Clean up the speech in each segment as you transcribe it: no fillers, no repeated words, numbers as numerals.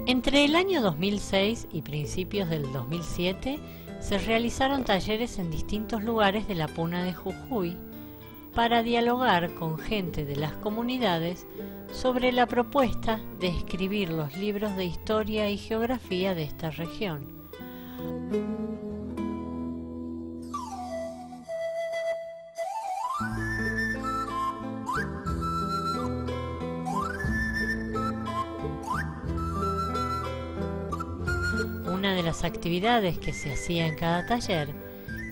Entre el año 2006 y principios del 2007 se realizaron talleres en distintos lugares de la Puna de Jujuy para dialogar con gente de las comunidades sobre la propuesta de escribir los libros de historia y geografía de esta región. Una de las actividades que se hacía en cada taller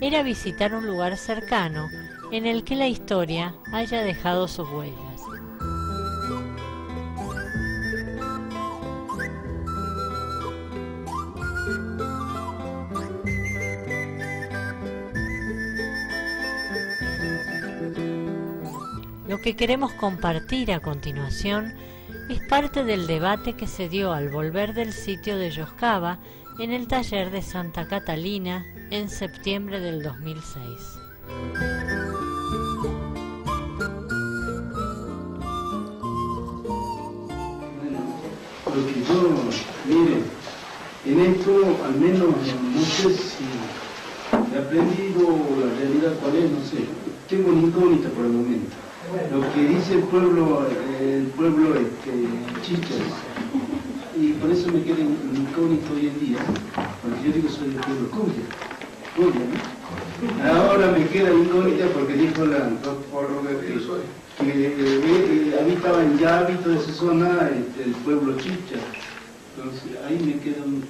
era visitar un lugar cercano en el que la historia haya dejado sus huellas. Lo que queremos compartir a continuación es parte del debate que se dio al volver del sitio de Yoscaba en el taller de Santa Catalina en septiembre del 2006. Lo que yo, mire, en esto al menos no sé si he aprendido la realidad cuál es, no sé. Tengo una incógnita por el momento. Lo que dice el pueblo chicha, y por eso me queda incógnito hoy en día, porque yo digo soy del pueblo cuya, ¿no? Ahora me queda incógnita porque dijo la antropóloga que habitaban ya hábitos de esa zona el pueblo chicha, entonces ahí me queda un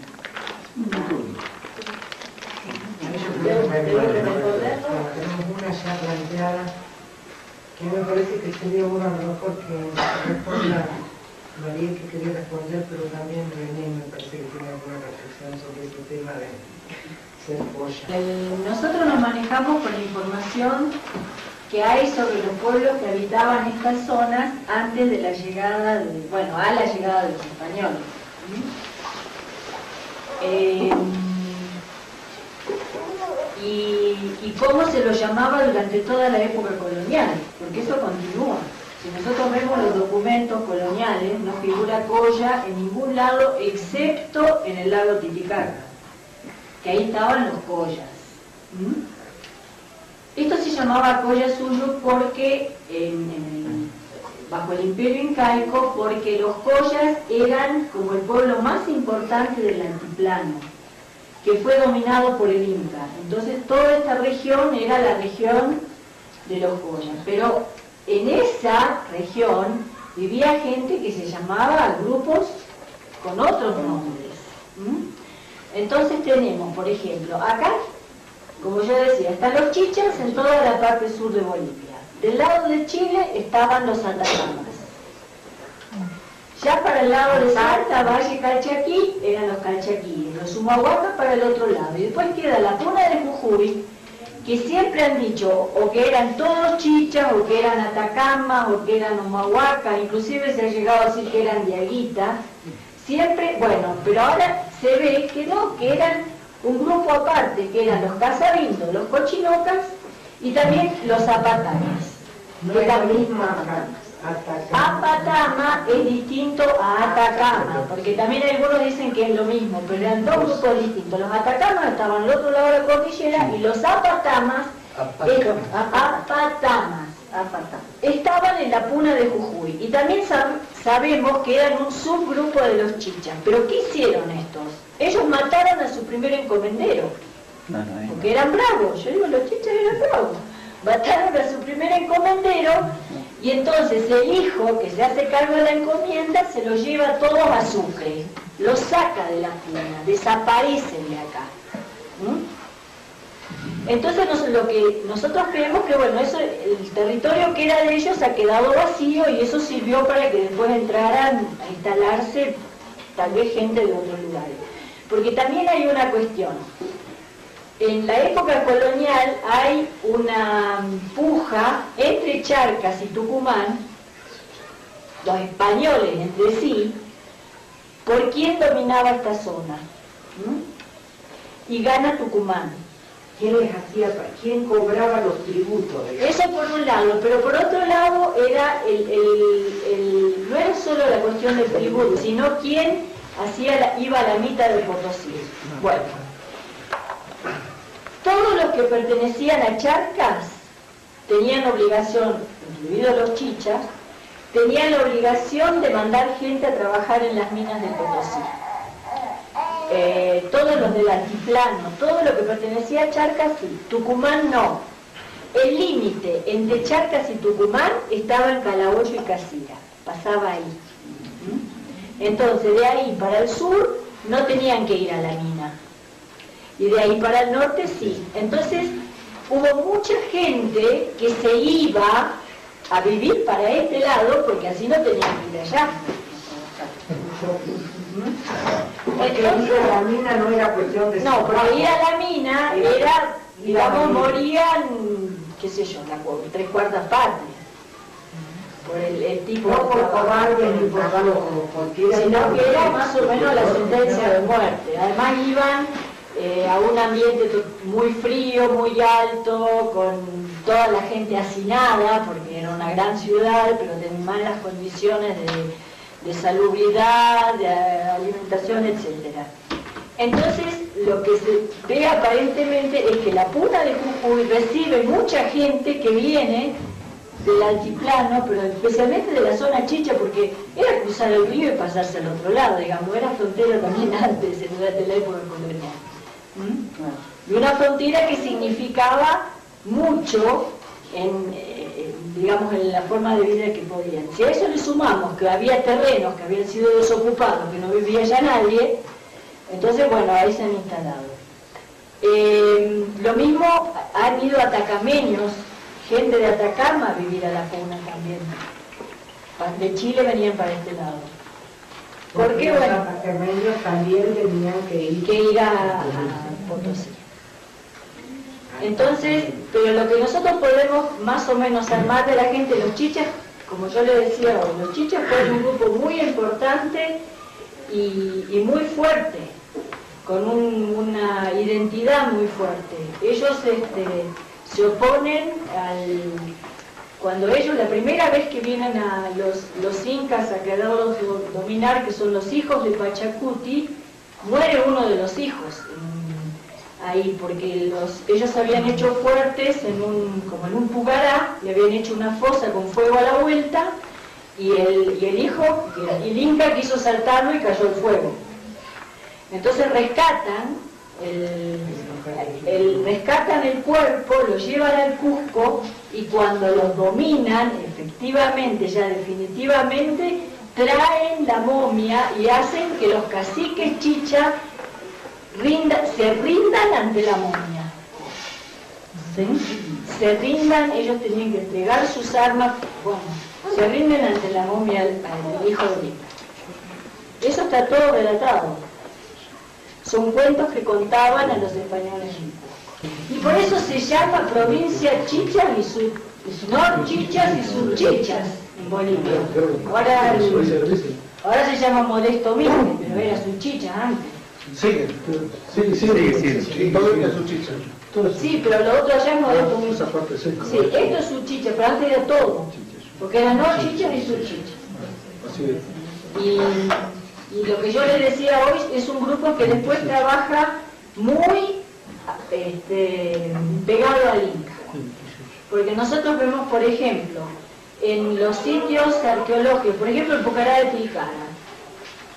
incógnito. Tenemos una ya planteada que me parece que sería bueno a lo mejor que responda María, que quería responder, pero también René me parece que tiene alguna reflexión sobre ese tema de ser polla. Nosotros nos manejamos con la información que hay sobre los pueblos que habitaban estas zonas antes de la llegada, a la llegada de los españoles. Y cómo se lo llamaba durante toda la época colonial, porque eso continúa. Si nosotros vemos los documentos coloniales, no figura Coya en ningún lado excepto en el lago Titicaca, que ahí estaban los Coyas. Esto se llamaba Coya Suyo porque bajo el Imperio Incaico, porque los Coyas eran como el pueblo más importante del altiplano, que fue dominado por el Inca. Entonces toda esta región era la región de los Coyas. Pero en esa región vivía gente que se llamaba grupos con otros nombres. Entonces tenemos, por ejemplo, acá, como yo decía, están los chichas en toda la parte sur de Bolivia. Del lado de Chile estaban los atacamas. Ya para el lado de Salta, Valle, Calchaquí, eran los calchaquíes, los humahuacas para el otro lado. Y después queda la Puna de Jujuy, que siempre han dicho o que eran todos chichas, o que eran atacamas, o que eran humahuacas, inclusive se ha llegado a decir que eran diaguitas. Siempre, pero ahora se ve que no, que eran un grupo aparte, que eran los casabindos, los cochinocas y también los zapatamas. No es la misma Apatama es distinto a Atacama, porque también algunos dicen que es lo mismo, pero eran dos grupos distintos. Los Atacamas estaban al otro lado de la cordillera y los Apatamas estaban en la Puna de Jujuy. Y también sabemos que eran un subgrupo de los chichas. ¿Pero qué hicieron estos? Ellos mataron a su primer encomendero, porque eran bravos. Yo digo, los chichas eran bravos. Mataron a su primer encomendero. Y entonces el hijo que se hace cargo de la encomienda se los lleva todos a Sucre, los saca de la puna, desaparecen de acá. Entonces lo que nosotros creemos que eso, el territorio que era de ellos ha quedado vacío y eso sirvió para que después entraran a instalarse tal vez gente de otros lugares. Porque también hay una cuestión. En la época colonial hay una puja entre Charcas y Tucumán, los españoles entre sí, por quién dominaba esta zona. Y gana Tucumán. ¿Quién cobraba los tributos? Eso por un lado, pero por otro lado era no era solo la cuestión del tributo, sino quién iba a la mitad de Potosí. Bueno, todos los que pertenecían a Charcas tenían obligación, incluidos los chichas, tenían la obligación de mandar gente a trabajar en las minas de Potosí. Todos los del altiplano, todo lo que pertenecía a Charcas, sí. Tucumán no. El límite entre Charcas y Tucumán estaba en Calaboyo y Casira, pasaba ahí. Entonces, de ahí para el sur no tenían que ir a la mina. Y de ahí para el norte sí. Entonces, hubo mucha gente que se iba a vivir para este lado porque así no tenían que ir allá. Porque ir a la mina no era cuestión de... No, pero ir a la mina era, digamos, morían, qué sé yo, 3/4 partes. Por el tipo no de por trabajo. cobarde ni por flojo, Sino que era más o menos la sentencia de muerte. Además iban a un ambiente muy frío, muy alto, con toda la gente hacinada, porque era una gran ciudad, pero tenían malas condiciones de salubridad, de alimentación, etc. Entonces, lo que se ve aparentemente es que la Puna de Jujuy recibe mucha gente que viene del altiplano, pero especialmente de la zona chicha, porque era cruzar el río y pasarse al otro lado, digamos, era frontera también antes, durante la época colonial. Y una frontera que significaba mucho digamos, en la forma de vida que podían. Si a eso le sumamos que había terrenos que habían sido desocupados, que no vivía ya nadie, entonces, bueno, ahí se han instalado. Lo mismo han ido atacameños, gente de Atacama a vivir a la Puna también. De Chile venían para este lado. Porque, los bueno, atacameños también tenían que ir a Potosí. Entonces, pero lo que nosotros podemos más o menos armar de la gente, los chichas, como yo le decía hoy, los chichas fueron un grupo muy importante y muy fuerte, con una identidad muy fuerte. Ellos se oponen cuando ellos, la primera vez que vienen a los incas a quererlos dominar, que son los hijos de Pachacuti, muere uno de los hijos ahí, porque ellos habían hecho fuertes como en un pugará, le habían hecho una fosa con fuego a la vuelta, y el hijo, el inca, quiso saltarlo y cayó el fuego. Entonces rescatan el cuerpo, lo llevan al Cusco, y cuando los dominan, efectivamente, ya definitivamente, traen la momia y hacen que los caciques chicha se rindan ante la momia. ¿Sí? Se rindan, ellos tenían que entregar sus armas, bueno, se rinden ante la momia al hijo de Inca. Eso está todo relatado. Son cuentos que contaban a los españoles en Cusco. Y por eso se llama provincia Chicha y no chichas y subchichas en Bolivia. Ahora se llama Modesto Mínguez, pero era Subchicha antes. Sí, todo es Subchicha. Sí, pero lo otro allá es Modesto Mínguez. Sí, esto es Subchicha, pero antes era todo. Porque era no chichas y subchichas. Y lo que yo les decía hoy es un grupo que después trabaja muy pegado al Inca. Porque nosotros vemos, por ejemplo, en los sitios arqueológicos, por ejemplo el Pucará de Tilcara,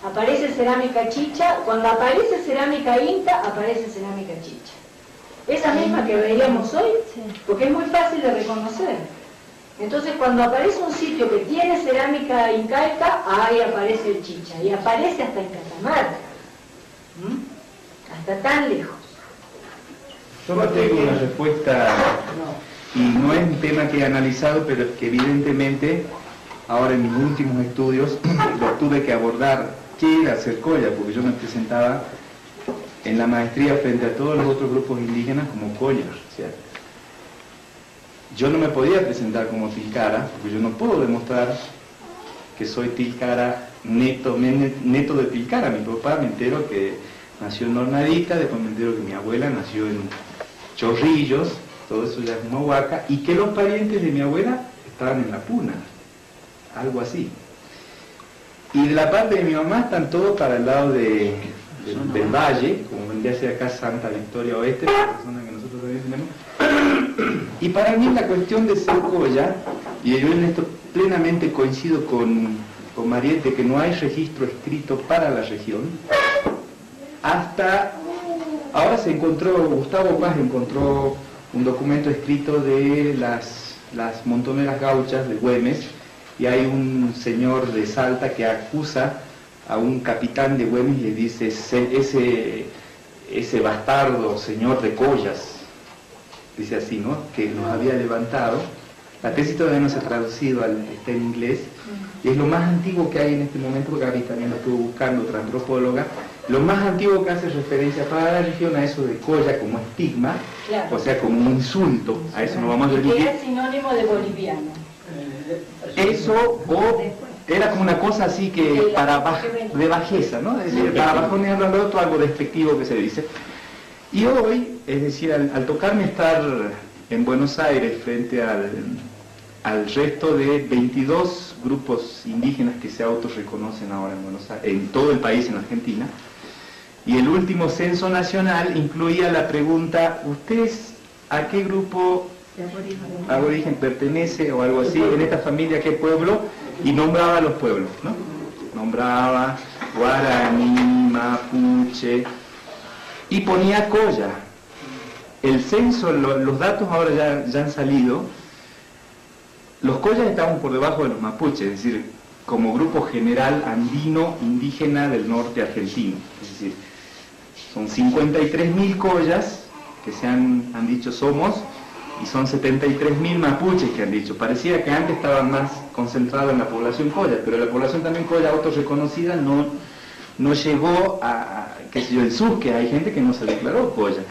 aparece cerámica chicha, cuando aparece cerámica inca, aparece cerámica chicha. Esa misma que veíamos hoy, porque es muy fácil de reconocer. Entonces cuando aparece un sitio que tiene cerámica incaica, ahí aparece el chicha, y aparece hasta en Catamarca, hasta tan lejos. Yo no tengo una respuesta, y no es un tema que he analizado, pero que evidentemente ahora en mis últimos estudios lo tuve que abordar. ¿Qué era ser colla? Porque yo me presentaba en la maestría frente a todos los otros grupos indígenas como collas, ¿cierto? Yo no me podía presentar como tilcara, porque yo no puedo demostrar que soy tilcara neto de tilcara. Mi papá me entero que nació en Hornadita, después me entero que mi abuela nació en Chorrillos, todo eso ya es Humahuaca, y que los parientes de mi abuela estaban en la Puna, algo así. Y de la parte de mi mamá están todos para el lado del valle, como vendría a ser acá Santa Victoria Oeste, la zona que nosotros también tenemos. Y para mí la cuestión de ser colla, y yo en esto plenamente coincido con Mariette, que no hay registro escrito para la región, hasta ahora se encontró, Gustavo Paz encontró un documento escrito de las montoneras gauchas de Güemes, y hay un señor de Salta que acusa a un capitán de Güemes y le dice, ese bastardo señor de collas, dice así, ¿no?, que nos había levantado. La tesis todavía no se ha traducido, está en inglés, y es lo más antiguo que hay en este momento, porque Gaby también lo estuvo buscando, otra antropóloga, lo más antiguo que hace referencia para la región a eso de colla como estigma, claro, o sea, como un insulto, a eso no vamos a remitir. Que era sinónimo de boliviano. Eso, o era como una cosa así que de bajeza, ¿no? Es decir, para bajonearlo al otro, algo despectivo que se dice. Y hoy, es decir, al tocarme estar en Buenos Aires frente al resto de 22 grupos indígenas que se autorreconocen ahora en Buenos Aires, en todo el país, en Argentina, y el último censo nacional incluía la pregunta, ¿ustedes a qué grupo aborigen pertenece o algo así, en esta familia qué pueblo? Y nombraba a los pueblos, ¿no? Nombraba guaraní, mapuche, y ponía colla. El censo, los datos ahora ya han salido, los collas estaban por debajo de los mapuches, es decir, como grupo general andino indígena del norte argentino, es decir, son 53.000 collas que se han dicho somos, y son 73.000 mapuches que han dicho. Parecía que antes estaban más concentrados en la población colla, pero la población también colla autorreconocida no llegó a, qué sé yo, el sur, que hay gente que no se declaró colla.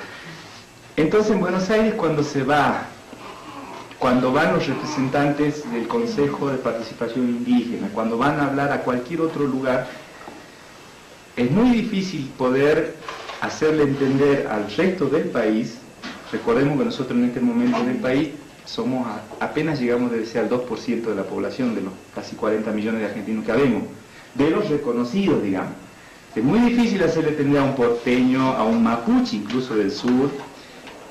Entonces en Buenos Aires cuando van los representantes del Consejo de Participación Indígena, cuando van a hablar a cualquier otro lugar, es muy difícil poder hacerle entender al resto del país. Recordemos que nosotros en este momento en el país apenas llegamos al 2% de la población, de los casi 40 millones de argentinos que habemos, de los reconocidos, digamos. Es muy difícil hacerle entender a un porteño, a un mapuche incluso del sur,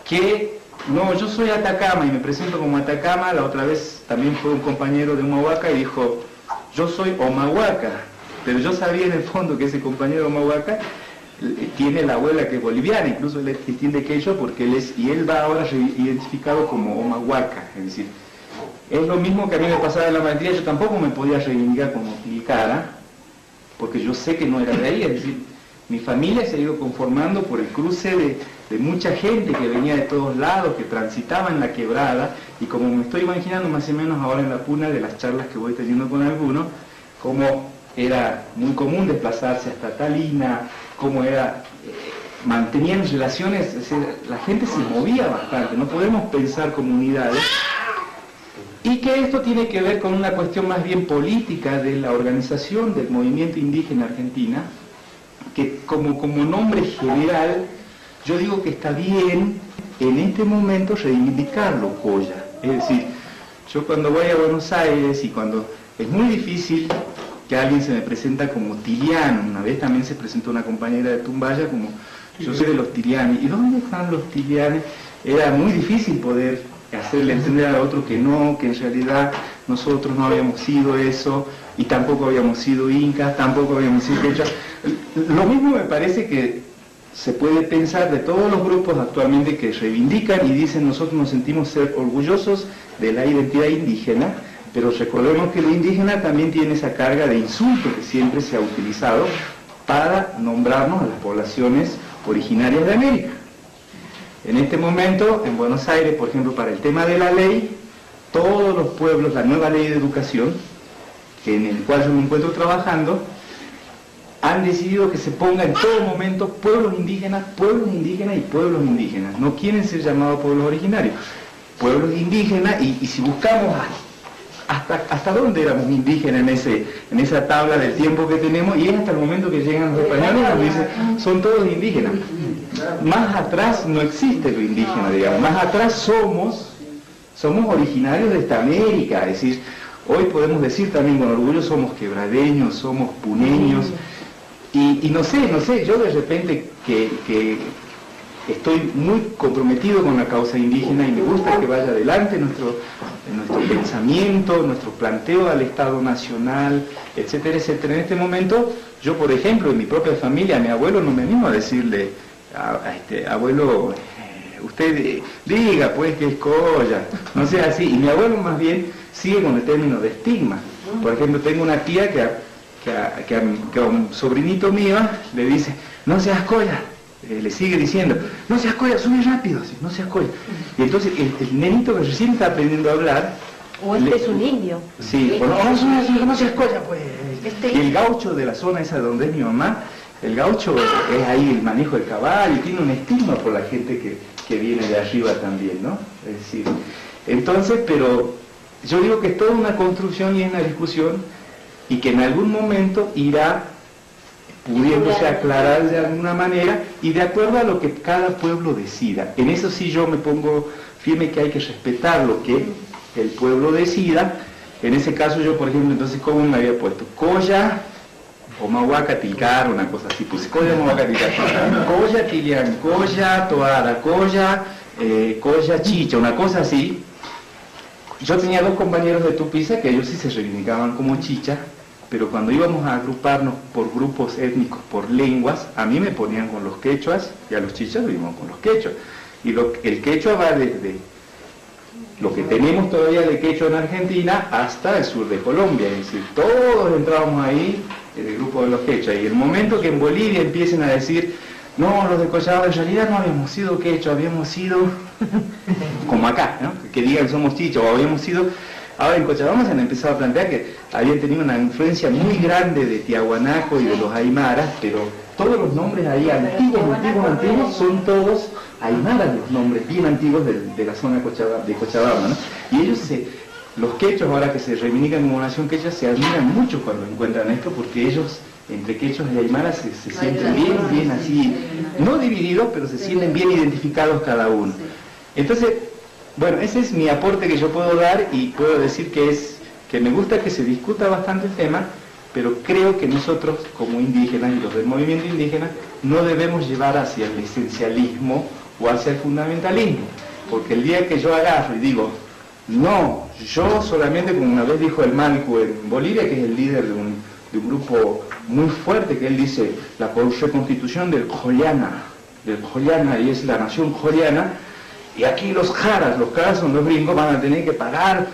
que no, yo soy Atacama y me presento como Atacama. La otra vez también fue un compañero de Humahuaca y dijo, yo soy Omahuaca, pero yo sabía en el fondo que ese compañero de Omahuaca tiene la abuela que es boliviana, incluso él entiende que yo, porque él va ahora identificado como Omahuaca, es decir, es lo mismo que a mí me pasaba en la maestría. Yo tampoco me podía reivindicar como Tilcara, porque yo sé que no era de ahí, es decir, mi familia se ha ido conformando por el cruce de mucha gente que venía de todos lados, que transitaba en la quebrada, y como me estoy imaginando más o menos ahora en la puna de las charlas que voy teniendo con algunos, como era muy común desplazarse hasta Talina, como era, mantenían relaciones, es decir, la gente se movía bastante, no podemos pensar comunidades, y que esto tiene que ver con una cuestión más bien política de la organización del movimiento indígena argentina, que como nombre general, yo digo que está bien en este momento reivindicarlo, colla. Es decir, yo cuando voy a Buenos Aires y cuando es muy difícil que alguien se me presenta como tiliano, una vez también se presentó una compañera de Tumbaya como yo soy de los tilianes, ¿y dónde están los tilianes? Era muy difícil poder hacerle entender a otro que no, que en realidad nosotros no habíamos sido eso, y tampoco habíamos sido incas, tampoco habíamos sido quechas. Lo mismo me parece que se puede pensar de todos los grupos actualmente que reivindican y dicen nosotros nos sentimos ser orgullosos de la identidad indígena, pero recordemos que lo indígena también tiene esa carga de insulto que siempre se ha utilizado para nombrarnos a las poblaciones originarias de América. En este momento, en Buenos Aires, por ejemplo, para el tema de la ley, todos los pueblos, la nueva ley de educación, en el cual yo me encuentro trabajando, han decidido que se ponga en todo momento pueblos indígenas y pueblos indígenas. No quieren ser llamados pueblos originarios, pueblos indígenas, y si buscamos hasta dónde éramos indígenas en esa tabla del tiempo que tenemos, y es hasta el momento que llegan los españoles y nos dicen, son todos indígenas. Más atrás no existe lo indígena, digamos, más atrás somos originarios de esta América, es decir, Hoy podemos decir también con orgullo, somos quebradeños, somos puneños, y no sé, yo de repente que estoy muy comprometido con la causa indígena y me gusta que vaya adelante nuestro pensamiento, nuestro planteo al Estado Nacional, etcétera, etcétera. En este momento, yo por ejemplo, en mi propia familia, a mi abuelo no me animo a decirle, abuelo, usted diga pues que es colla, no sea así. Y mi abuelo más bien sigue con el término de estigma. Por ejemplo, tengo una tía que a un sobrinito mío le dice, no seas colla. Le sigue diciendo, no seas colla, sube rápido, ¿sí? No seas colla. Y entonces el nenito que recién está aprendiendo a hablar... O es un indio. Sí, bueno, no seas colla, pues. Y el gaucho de la zona esa donde es mi mamá, el gaucho es ahí el manejo del caballo, y tiene un estigma por la gente que viene de arriba también, ¿no? Es decir, entonces, pero yo digo que es toda una construcción y es una discusión, y que en algún momento irá pudiéndose aclarar de alguna manera y de acuerdo a lo que cada pueblo decida. En eso sí yo me pongo firme que hay que respetar lo que el pueblo decida. En ese caso yo, por ejemplo, entonces, ¿cómo me había puesto? Colla o Mahuaca Tilcar, una cosa así, puse Colla, Mahuaca Tilcar, Colla Tilian, Colla Toara, Colla, Colla Chicha, una cosa así. Yo tenía dos compañeros de Tupiza que ellos sí se reivindicaban como chicha, pero cuando íbamos a agruparnos por grupos étnicos, por lenguas, a mí me ponían con los quechuas y a los chichas lo íbamos con los quechuas. Y el quechua va desde lo que tenemos todavía de quechua en Argentina hasta el sur de Colombia, es decir, todos entrábamos ahí en el grupo de los quechuas. Y el momento que en Bolivia empiecen a decir, no, los de Cochabamba en realidad no habíamos sido quechua, habíamos sido como acá, ¿no? Que digan somos chichos o habíamos sido... Ahora en Cochabamba se han empezado a plantear que habían tenido una influencia muy grande de Tiahuanaco y de los aymaras, pero todos los nombres ahí antiguos son todos aymaras, los nombres bien antiguos de la zona de Cochabamba, ¿no? Y ellos, los quechos ahora que se reivindican como nación quechua, se admiran mucho cuando encuentran esto, porque ellos, entre quechos y aymaras, se sienten bien así, no divididos, pero se sienten bien identificados cada uno. Entonces, bueno, ese es mi aporte que yo puedo dar y puedo decir que me gusta que se discuta bastante el tema, pero creo que nosotros como indígenas y los del movimiento indígena no debemos llevar hacia el esencialismo o hacia el fundamentalismo, porque el día que yo agarro y digo, no, yo solamente, como una vez dijo el Malcu en Bolivia, que es el líder de un grupo muy fuerte, que él dice, la constitución del Joyana, y es la nación joriana, y aquí los jaras son los gringos, van a tener que pagar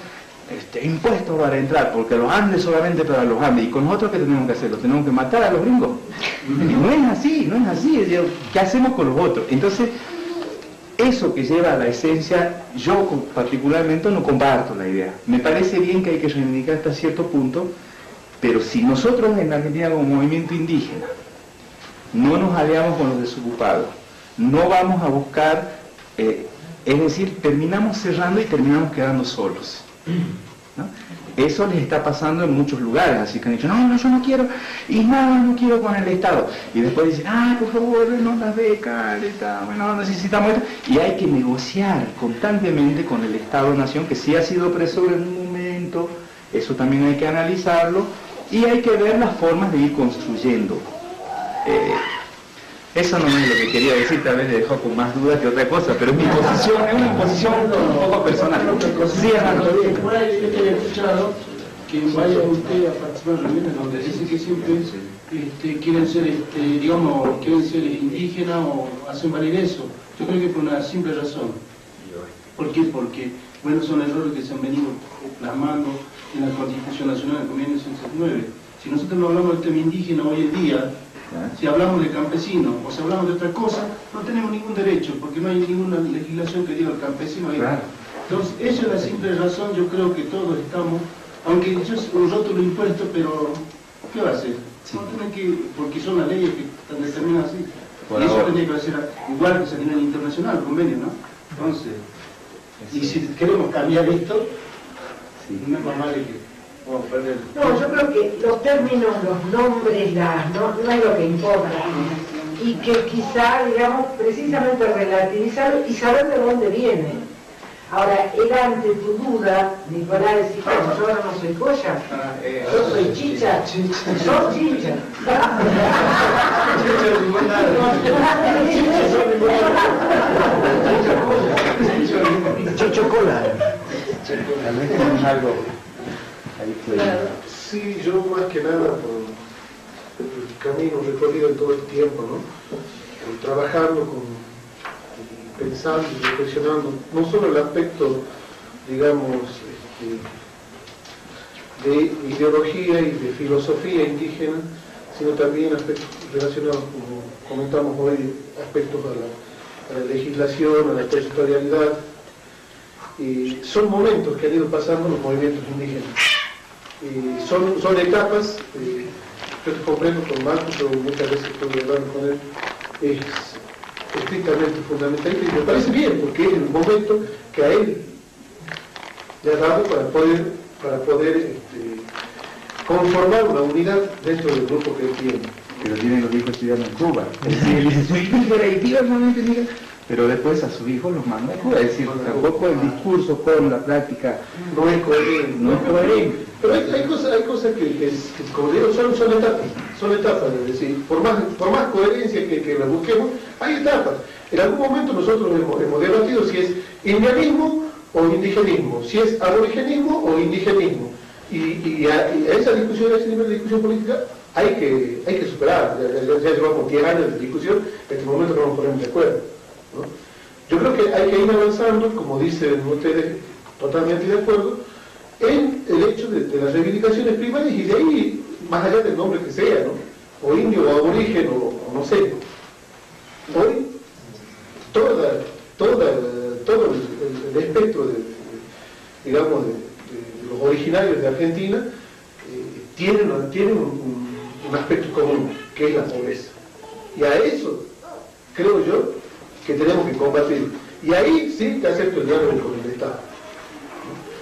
impuestos para entrar, porque los Andes solamente para los Andes. ¿Y con nosotros qué tenemos que hacer? ¿Los tenemos que matar a los gringos? Y no es así, ¿qué hacemos con los otros? Entonces, eso que lleva a la esencia, yo particularmente no comparto la idea. Me parece bien que hay que reivindicar hasta cierto punto, pero si nosotros en Argentina como movimiento indígena no nos aliamos con los desocupados, no vamos a buscar... es decir, terminamos cerrando y terminamos quedando solos, ¿no? Eso les está pasando en muchos lugares, así que han dicho, no, yo no quiero, y nada, no quiero con el Estado. Y después dicen, por favor, no las becas, bueno, necesitamos esto. Y hay que negociar constantemente con el Estado-Nación, que sí ha sido opresor en un momento, eso también hay que analizarlo, y hay que ver las formas de ir construyendo. Eso no es lo que quería decir, tal vez le dejó con más dudas que otra cosa, pero es mi posición, es una posición un poco personal. Sí, hermano. Por ahí yo te había escuchado que vaya usted a participar en reuniones donde dice que siempre quieren ser, quieren ser indígenas o hacen valer eso. Yo creo que por una simple razón. ¿Por qué? Porque, bueno, son errores que se han venido plasmando en la Constitución Nacional del 1969. Si nosotros no hablamos del tema indígena hoy en día, si hablamos de campesino o si hablamos de otra cosa, no tenemos ningún derecho, porque no hay ninguna legislación que diga el campesino. Claro. Entonces, esa es la simple razón. Yo creo que todos estamos, aunque yo es un rótulo impuesto, pero ¿qué va a hacer? Sí. No tienen que, porque son las leyes que están determinadas así. Y eso tendría que ser igual que se a nivel internacional, el convenio, ¿no? Entonces, y si queremos cambiar esto, no es más vale que... No, yo creo que los términos, los nombres, no es lo que importa. Y que quizá, digamos, precisamente relativizar y saber de dónde viene. Ahora, era ante tu duda, Nicolás decía, yo ahora no soy joya, yo soy chicha, sos chicha. Chichocola. Tal vez tenemos algo ahí fuera. Sí, yo más que nada por el camino recorrido en todo este tiempo, ¿no? Trabajando pensando y reflexionando, no solo el aspecto, digamos, de ideología y de filosofía indígena, sino también aspectos relacionados, como comentamos hoy, aspectos a la legislación, a la territorialidad. Y son momentos que han ido pasando los movimientos indígenas. Y son etapas, yo te comprendo con Marcos, pero muchas veces estoy hablando con él, es estrictamente fundamentalista, y me parece bien, porque es el momento que a él le ha dado para poder conformar una unidad dentro del grupo que él tiene. Pero tiene los hijos estudiando en Cuba. Es decir, él dice, soy indígena y Dios no me entiende. Pero después a su hijo los manda a Cuba. Es decir, tampoco el discurso con la práctica no es coherente. No es coherente. Pero hay cosas que como digo, son etapas, es decir, por más coherencia que la busquemos, hay etapas. En algún momento nosotros hemos debatido si es indianismo o indigenismo, si es aborigenismo o indigenismo. Y a esa discusión, a ese nivel de discusión política, hay que superar. Ya llevamos 10 años de discusión, en este momento no nos ponemos de acuerdo, ¿no? Yo creo que hay que ir avanzando, como dicen ustedes, totalmente de acuerdo, en el hecho de las reivindicaciones primarias, y de ahí, más allá del nombre que sea, ¿no? O indio, o aborigen, o no sé. Hoy, todo el espectro digamos, de los originarios de Argentina tienen un aspecto común, que es la pobreza. Y a eso, creo yo, que tenemos que combatir. Y ahí sí que acepto el diálogo con el Estado.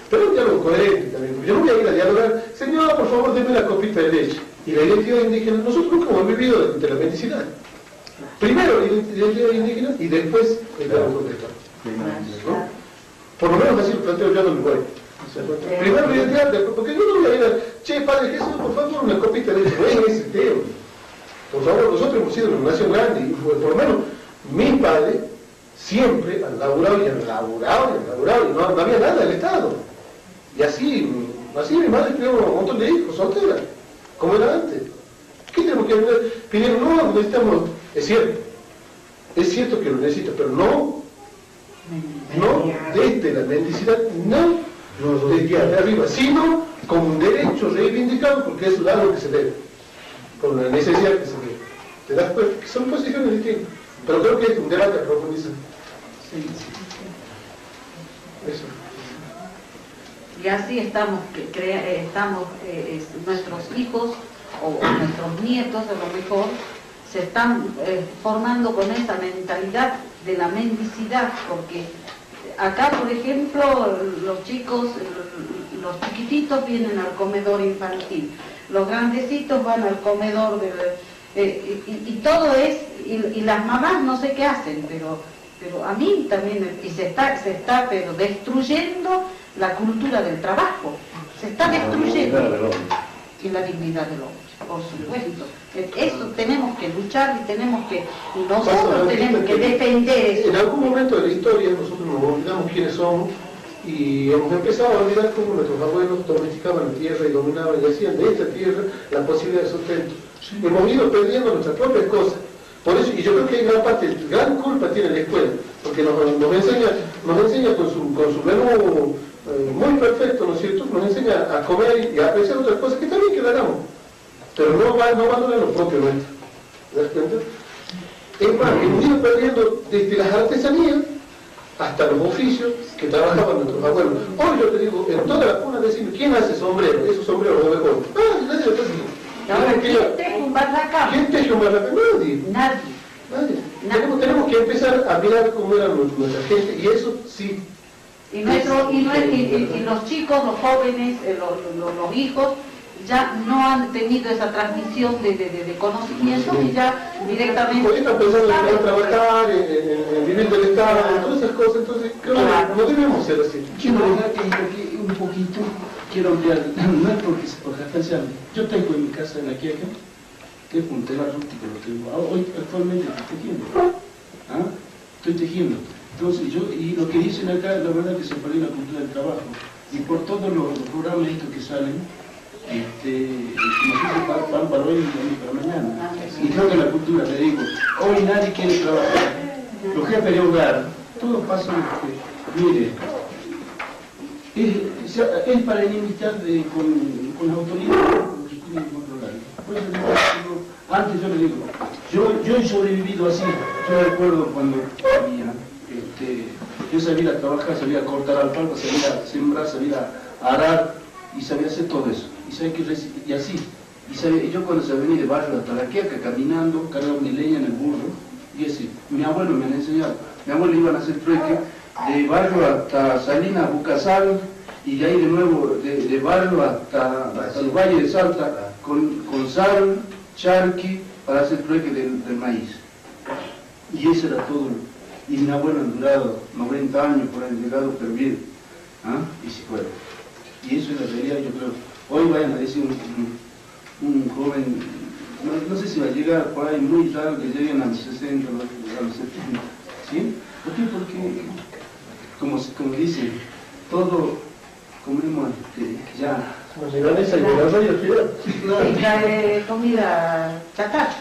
Pero un diálogo coherente también. Yo no voy a ir a dialogar, señor, por favor, denme la copita de leche. Y la identidad indígena, nosotros nunca hemos vivido de la mendicidad. Primero la identidad indígena y después el diálogo con el Estado, ¿no? Por lo menos así lo planteo yo en Uruguay. Primero la identidad, porque yo no voy a ir a, che, padre Jesús, por favor, una copita de leche. No es ese tema. Por favor, nosotros hemos sido una nación grande y por lo menos mis padres siempre han laburado y no había nada del Estado. Y así mi madre crió un montón de hijos, solteras, como era antes. ¿Qué tenemos que hacer? Primero, no necesitamos, es cierto que lo necesita, pero no desde la mendicidad, no desde arriba, sino como un derecho reivindicado, porque es algo que se debe, con la necesidad que se debe. ¿Te das cuenta? Que son posiciones distintas, pero creo que es un debate a profundizar. Eso. Y así estamos nuestros hijos o nuestros nietos a lo mejor se están formando con esa mentalidad de la mendicidad, porque acá, por ejemplo, los chicos, los chiquititos vienen al comedor infantil, los grandecitos van al comedor y todo es, y las mamás no sé qué hacen, pero a mí también, y se está pero destruyendo la cultura del trabajo, se está destruyendo, y la dignidad del hombre, por supuesto. Eso tenemos que luchar y nosotros tenemos que defender eso. En algún momento de la historia nosotros nos olvidamos quiénes somos y hemos empezado a olvidar cómo nuestros abuelos domesticaban la tierra y dominaban y hacían de esta tierra la posibilidad de sustento. Hemos ido perdiendo nuestras propias cosas. Por eso, y yo creo que hay gran culpa tiene la escuela, porque nos enseña con su menú muy perfecto, ¿no es cierto? Nos enseña a comer y a apreciar otras cosas que también que la hagamos, pero no valoran lo propio nuestro. ¿Te das cuenta? Es más, hemos ido perdiendo desde las artesanías hasta los oficios que trabajaban nuestros abuelos. Hoy yo te digo, en toda la cuna decimos, ¿quién hace sombrero? Esos sombreros ovejones. Nadie lo está haciendo. ¿Quién teje un barracán? ¿Quién teje un barracán? Nadie. Tenemos que empezar a mirar cómo era nuestra gente, y eso sí. Y los chicos, los jóvenes, los hijos, ya no han tenido esa transmisión de conocimiento y ya directamente... Porque están pensando en trabajar, en vivir del Estado, en todas esas cosas, entonces creo que no debemos ser así. Quiero agregar que un poquito, quiero ampliar, no es por jactanciarme. Yo tengo en mi casa en la Quiaca, que es un telar rústico, lo tengo. Hoy actualmente estoy tejiendo. ¿Ah? Estoy tejiendo. Entonces y lo que dicen acá, la verdad que se perdió la cultura del trabajo. Y por todos los programas estos que salen, nosotros van para hoy y para mañana. Y creo que la cultura, le digo, hoy nadie quiere trabajar. Los jefes de hogar, todo pasa, mire, es para enemistar con las autoridades que quieren controlar. Por eso antes yo le digo, yo he sobrevivido así. Yo recuerdo cuando había, yo sabía trabajar, sabía cortar alfalfa, sabía sembrar, sabía arar y sabía hacer todo eso. Y así. Y yo cuando se venía de barrio hasta la Quiaca caminando, cargaba mi leña en el burro, y así. Mi abuelo me han enseñado. Mi abuelo iban a hacer trueque de barrio hasta Salinas, Bucasal, y de ahí de nuevo de barrio hasta los valles de Salta, con sal, charqui, para hacer trueque del maíz. Y eso era todo. Y mi abuelo ha durado 90 años por haber llegado perdido. ¿Ah? Y si fuera. Y eso es la realidad, yo creo. Hoy vayan a decir un joven, no sé si va a llegar por ahí muy raro que lleguen a los 60, a los 70. ¿Sí? ¿Por qué? Porque, como dicen, todo comemos ya. Y trae comida chatarra.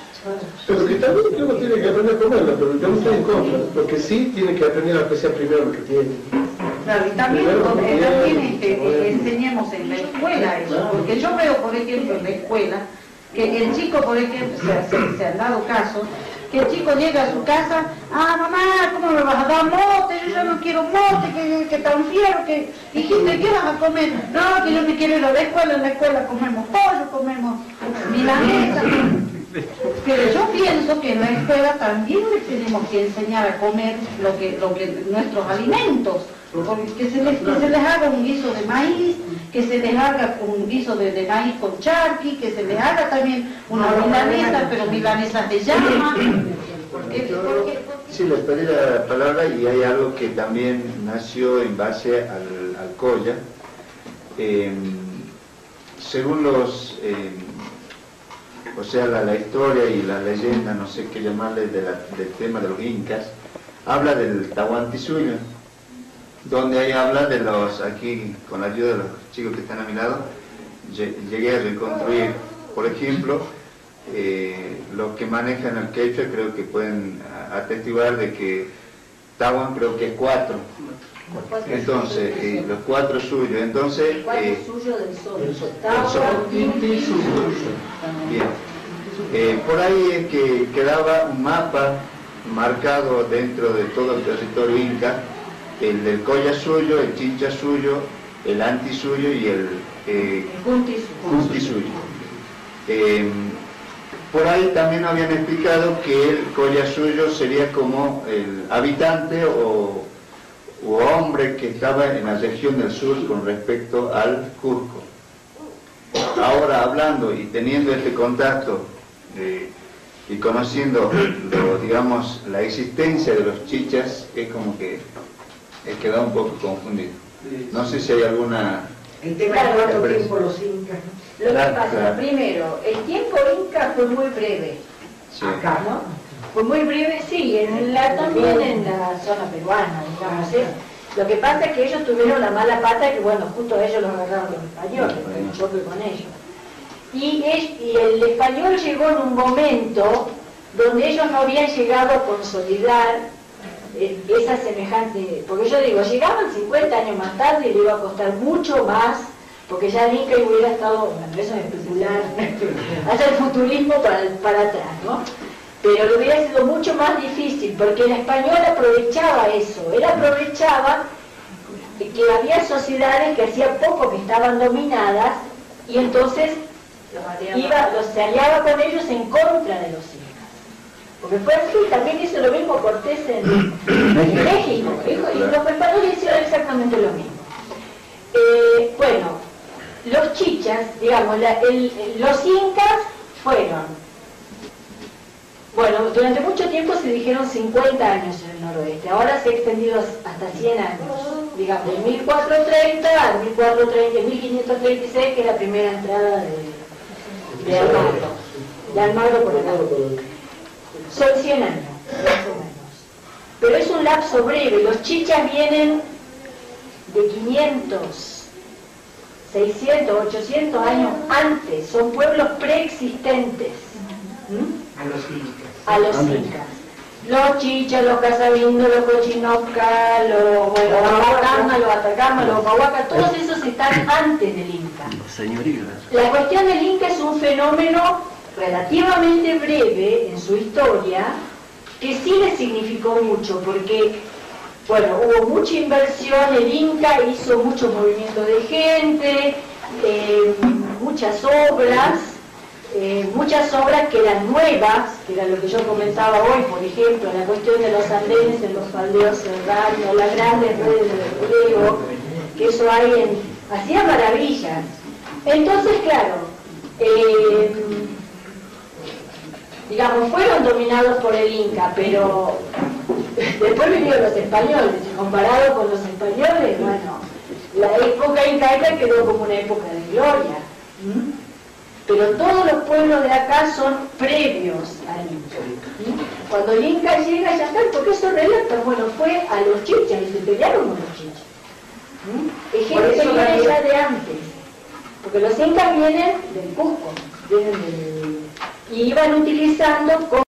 Pero que también uno tiene que aprender a comerla, pero yo no estoy en contra, porque sí tiene que aprender a apreciar primero lo que tiene. Claro, y también enseñemos en la escuela eso, porque yo veo, por ejemplo, en la escuela, que el chico, por ejemplo, se han dado casos, que el chico llega a su casa, mamá, ¿cómo me vas a dar mote? Yo ya no quiero mote, que tan fiero, que dijiste, ¿qué vas a comer? No, que yo me quiero ir a la escuela, en la escuela comemos pollo, comemos milanesa. Pero yo pienso que en la escuela también les tenemos que enseñar a comer lo que nuestros alimentos, que se les haga un guiso de maíz, que se les haga un guiso de maíz con charqui, que se les haga también una milanesa, pero milanesa de llama. Sí, les pedí la palabra y hay algo que también nació en base al Colla. Según los... o sea, la historia y la leyenda, no sé qué llamarle, del tema de los incas, habla del Tahuantinsuyo, donde ahí habla de aquí con la ayuda de los chicos que están a mi lado, llegué a reconstruir, por ejemplo, los que manejan el quechua, creo que pueden atestiguar de que Tahuan creo que es 4. Entonces, los 4 suyos, entonces... El 4 suyo del sol. Bien. Por ahí es que quedaba un mapa marcado dentro de todo el territorio inca, el del Colla suyo, el Chincha suyo, el Anti suyo y el Junti suyo. Por ahí también habían explicado que el Colla suyo sería como el habitante o hombre que estaba en la región del sur con respecto al Cusco. Ahora hablando y teniendo este contacto y conociendo, digamos, la existencia de los chichas, es como que he quedado un poco confundido. No sé si hay alguna... El tema de cuánto tiempo los incas, ¿no? Lo que pasa, primero, el tiempo inca fue muy breve. Sí. Acá, ¿no? Fue muy breve, sí, también en la zona peruana, digamos. Lo que pasa es que ellos tuvieron la mala pata que, bueno, justo a ellos los agarraron los españoles, el choque con ellos. Y el español llegó en un momento donde ellos no habían llegado a consolidar esa semejante, porque yo digo, llegaban 50 años más tarde y le iba a costar mucho más, porque ya el Inca hubiera estado, bueno, eso es especular, hacer futurismo para atrás, ¿no? Pero le hubiera sido mucho más difícil, porque el español aprovechaba eso, él aprovechaba que había sociedades que hacía poco que estaban dominadas, y entonces se aliaba con ellos en contra de los incas. Porque fue así, también hizo lo mismo Cortés en México, y los españoles hicieron exactamente lo mismo. Bueno, los chichas, digamos, los incas fueron, bueno, durante mucho tiempo se dijeron 50 años en el noroeste, ahora se ha extendido hasta 100 años, digamos, de 1430 a 1536, que es la primera entrada de Almagro por acá. Son 100 años, más o menos. Pero es un lapso breve, los chichas vienen de 500, 600, 800 años antes, son pueblos preexistentes. A los incas. A los incas. Los chichas, los casabindo, los cochinocas, los Atacama, los Pahuacas, todos esos están antes del Inca. Señoría. La cuestión del Inca es un fenómeno relativamente breve en su historia, que sí le significó mucho, porque, bueno, hubo mucha inversión, el Inca hizo muchos movimientos de gente, muchas obras que eran nuevas, que era lo que yo comentaba hoy, por ejemplo, la cuestión de los andenes en los faldeos serranos, las grandes redes de riego, que eso hacía maravillas. Entonces, claro, digamos, fueron dominados por el Inca, pero después vinieron los españoles, y comparado con los españoles, bueno, la época incaica quedó como una época de gloria. Pero todos los pueblos de acá son previos al Inca. Cuando el Inca llega, ya está, porque eso relata, bueno, fue a los chichas y se pelearon con los chichas. Es gente que viene ya de antes, porque los incas vienen del Cusco, y iban utilizando como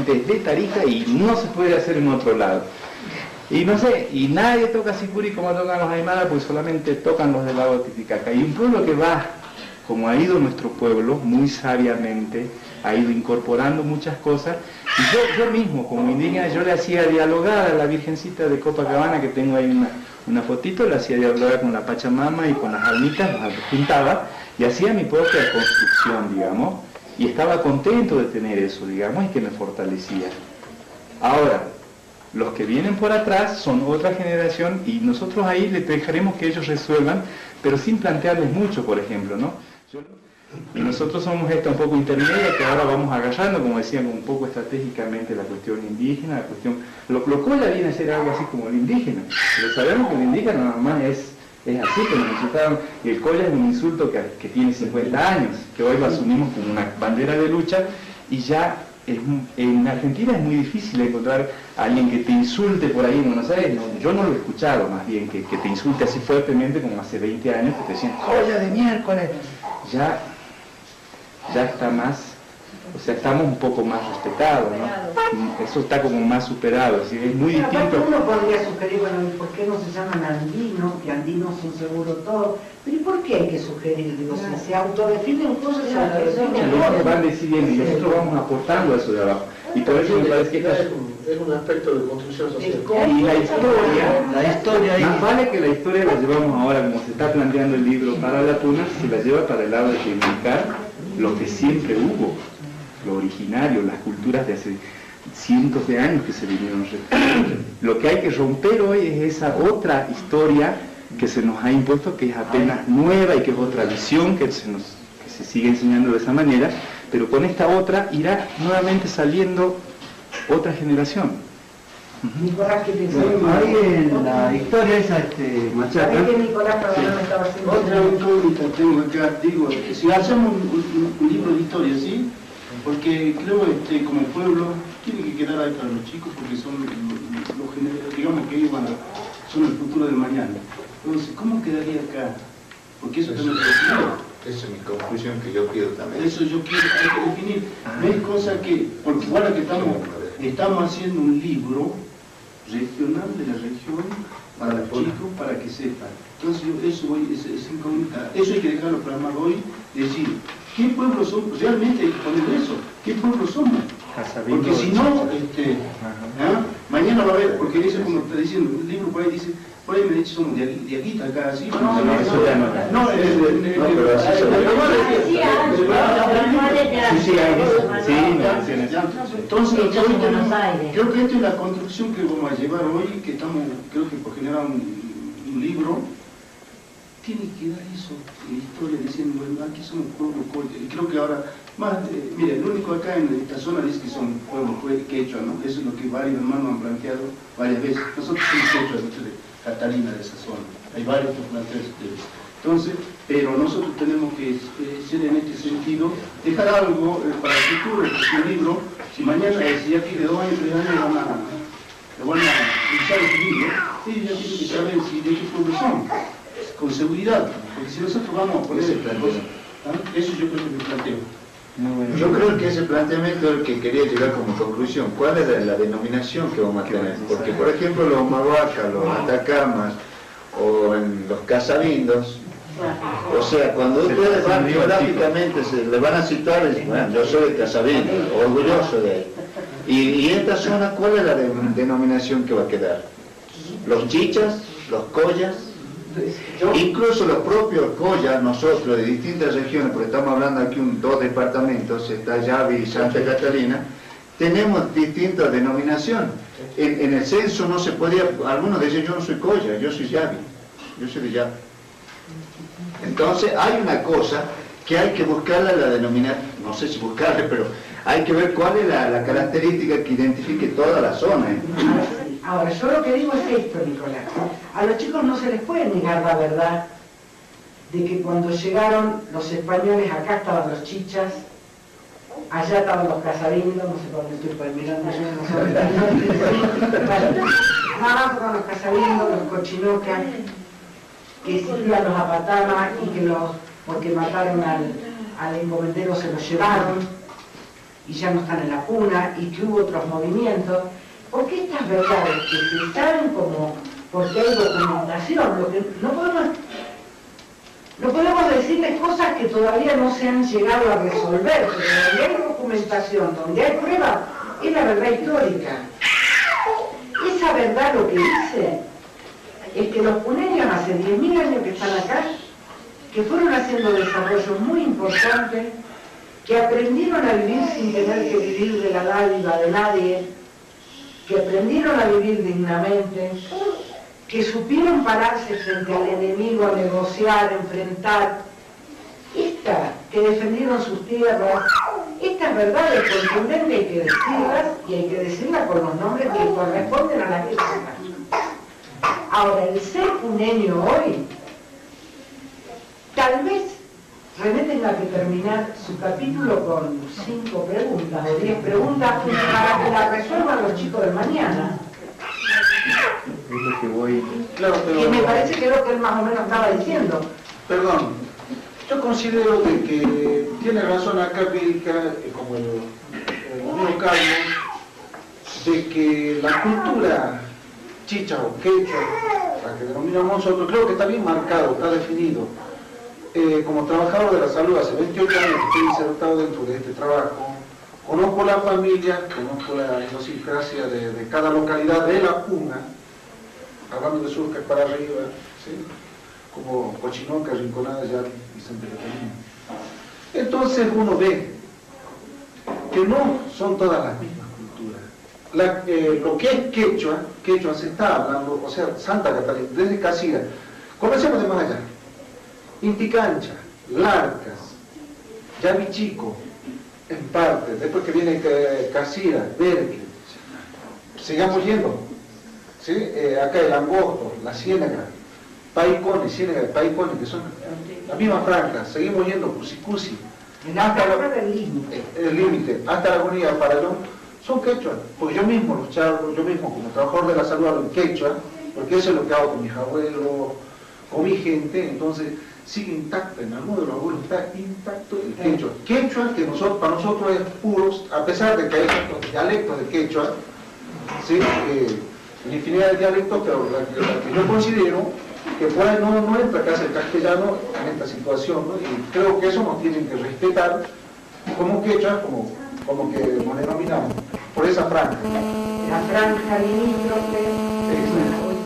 solamente es de Tarija y no se puede hacer en otro lado. Y no sé, y nadie toca sicuri como tocan los aymaras, pues solamente tocan los del lago Titicaca. Y un pueblo que va, como ha ido nuestro pueblo, muy sabiamente, ha ido incorporando muchas cosas. Y yo mismo, como indígena, yo le hacía dialogar a la Virgencita de Copacabana, que tengo ahí una fotito, le hacía dialogar con la Pachamama y con las almitas, las juntaba, y hacía mi propia construcción, digamos, y estaba contento de tener eso, digamos, y que me fortalecía. Ahora, los que vienen por atrás son otra generación y nosotros ahí les dejaremos que ellos resuelvan, pero sin plantearles mucho, por ejemplo, ¿no? Y nosotros somos esta un poco intermedia que ahora vamos agarrando, como decíamos, un poco estratégicamente la cuestión indígena, la cuestión... Lo cual viene a ser algo así como el indígena, pero sabemos que el indígena nada más es así, que nos insultaron, y el colla es un insulto que tiene 50 años, que hoy lo asumimos como una bandera de lucha, y ya en Argentina es muy difícil encontrar a alguien que te insulte por ahí en Buenos Aires. No, yo no lo he escuchado, más bien, que te insulte así fuertemente como hace 20 años, que te decían, ¡colla de miércoles! Ya está más, o sea, estamos un poco más respetados, ¿no? Eso está como más superado, ¿sí? Es muy distinto. Aparte uno podría sugerir, bueno, ¿y por qué no se llaman andinos? Que andinos son seguro todo. Pero ¿y por qué hay que sugerir? Digo, si se autodefinen cosas, se autodefinen Los cosas. van decidiendo y nosotros vamos aportando eso de abajo. Y por eso me parece que es un aspecto de construcción social. Y la historia, más vale que la historia la llevamos ahora, como se está planteando el libro para la Puna, se la lleva para el lado de reivindicar lo que siempre hubo, lo originario, las culturas de hace cientos de años que se vinieron repitiendo. Lo que hay que romper hoy es esa otra historia que se nos ha impuesto, que es apenas nueva y que es otra visión que se sigue enseñando de esa manera, pero con esta otra irá nuevamente saliendo otra generación. Nicolás, ¿qué piensas? Ahí en la historia esa, Machaca, Ahí que Nicolás todavía no estaba haciendo. otra incógnita tengo acá, digo, si hacemos un libro de historia, ¿sí? Porque creo como pueblo tiene que quedar ahí para los chicos, porque son los generales, digamos que ellos son el futuro del mañana. Entonces, ¿cómo quedaría acá? Porque eso también es esa es mi conclusión que yo pido también. eso yo quiero, hay que definir. No hay cosa que, porque igual que estamos haciendo un libro regional de la región para los chicos, para que sepan. Entonces eso es incógnita. Eso hay que dejarlo plasmado hoy, decir, ¿qué pueblo somos? Realmente hay que poner eso. ¿Qué pueblo somos? Porque si no, mañana va a haber, porque dice, como está diciendo, el libro por ahí dice, por ahí me dice, somos de Aguita acá, así. Eso ya no. No, pero así entonces, creo que esta es la construcción que vamos a llevar hoy, que estamos, creo que por generar un libro, tiene que dar eso, historia diciendo, bueno, aquí somos pueblo colla, y creo que ahora, mire, el único acá en esta zona dice que son pueblos quechua, ¿no? Eso es lo que varios hermanos han planteado varias veces. Nosotros somos quechua de Catalina, de esa zona, hay varios que plantean ustedes. Entonces, pero nosotros tenemos que ser en este sentido, dejar algo para el futuro, porque un libro, si mañana, si aquí de 2 años, 3 años le van a usar este libro, ellos ya tienen que saber si de qué pueblo son, con seguridad, porque si nosotros vamos a poner eso yo creo que me planteo. Yo creo que ese planteamiento es el que quería llegar como conclusión. ¿Cuál es la denominación que vamos a tener? Porque, por ejemplo, los Mahuacas, los Atacamas o en los Casalindos, o sea, cuando ustedes van geográficamente, le van a citar, bueno, yo soy de Casabindo, orgulloso de él. Y esta zona, ¿cuál es la denominación que va a quedar? Los chichas, los collas, incluso los propios collas, nosotros de distintas regiones, porque estamos hablando aquí de 2 departamentos, está Yavi y Santa Catalina, tenemos distintas denominaciones. En el censo no se podía, algunos decían yo no soy colla, yo soy Yavi, yo soy de Yavi. Entonces hay una cosa que hay que buscarla, la denominación, no sé si buscarla, pero hay que ver cuál es la característica que identifique toda la zona. Ahora, yo lo que digo es esto, Nicolás. A los chicos no se les puede negar la verdad de que cuando llegaron los españoles, acá estaban los chichas, allá estaban los casalindos, no sé por dónde estoy mirando yo, no sé. Abajo estaban los casalindos, los cochinocas, que existían los apatamas y que porque mataron al encomendero se los llevaron. y ya no están en la puna, y que hubo otros movimientos, porque estas verdades que se saben como porque hay documentación, lo que no podemos decirles cosas que todavía no se han llegado a resolver, pero donde hay documentación, donde hay pruebas, es la verdad histórica. Esa verdad lo que dice es que los puneños hace 10.000 años que están acá, que fueron haciendo desarrollos muy importantes, que aprendieron a vivir sin tener que vivir de la dádiva de nadie, que aprendieron a vivir dignamente, que supieron pararse frente al enemigo a negociar, enfrentar, que defendieron sus tierras. Estas verdades contundentes hay que decirlas, y hay que decirlas con los nombres que corresponden a la época. Ahora, el ser puneño hoy, tal vez René tenga que terminar su capítulo con 5 preguntas o 10 preguntas para que las resuelvan los chicos de mañana. Es lo que voy... Claro, pero... Que me parece que es lo que él más o menos estaba diciendo. Perdón, yo considero de que tiene razón acá Vilca, como el amigo Carlos, de que la cultura chicha o quechua, la que denominamos nosotros, creo que está bien marcado, está definido. Como trabajador de la salud hace 28 años que estoy insertado dentro de este trabajo, conozco la familia, conozco la idiosincrasia de cada localidad de la puna, hablando de Surca para arriba, ¿sí? Como Cochinoca, Rinconada, Yari y Santa Catalina. Entonces uno ve que no son todas las mismas culturas. Lo que es quechua se está hablando, o sea, Santa Catalina, desde Casira. Comencemos de más allá. Inticancha, Larcas, Yavichico, en parte, después que viene Casira, Berque, sigamos yendo, ¿sí? Acá el Angosto, la Ciénaga, Paicones, Ciénaga de Paicones, que son la misma franja, seguimos yendo Cusicusi, hasta el límite, hasta la agonía Parayón, son quechua, porque yo mismo los charlo, yo mismo como trabajador de la salud hablo en quechua, porque eso es lo que hago con mis abuelos, con mi gente, entonces sigue intacto, en alguno de los abuelos está intacto el quechua. Quechua que para nosotros es puros, a pesar de que hay estos dialectos de quechua, ¿sí? Una infinidad de dialectos, pero la que yo considero que por ahí no entra casi el castellano en esta situación, ¿no? Y creo que eso nos tienen que respetar como quechua, como que nos denominamos, por esa franja. La franja limítrofe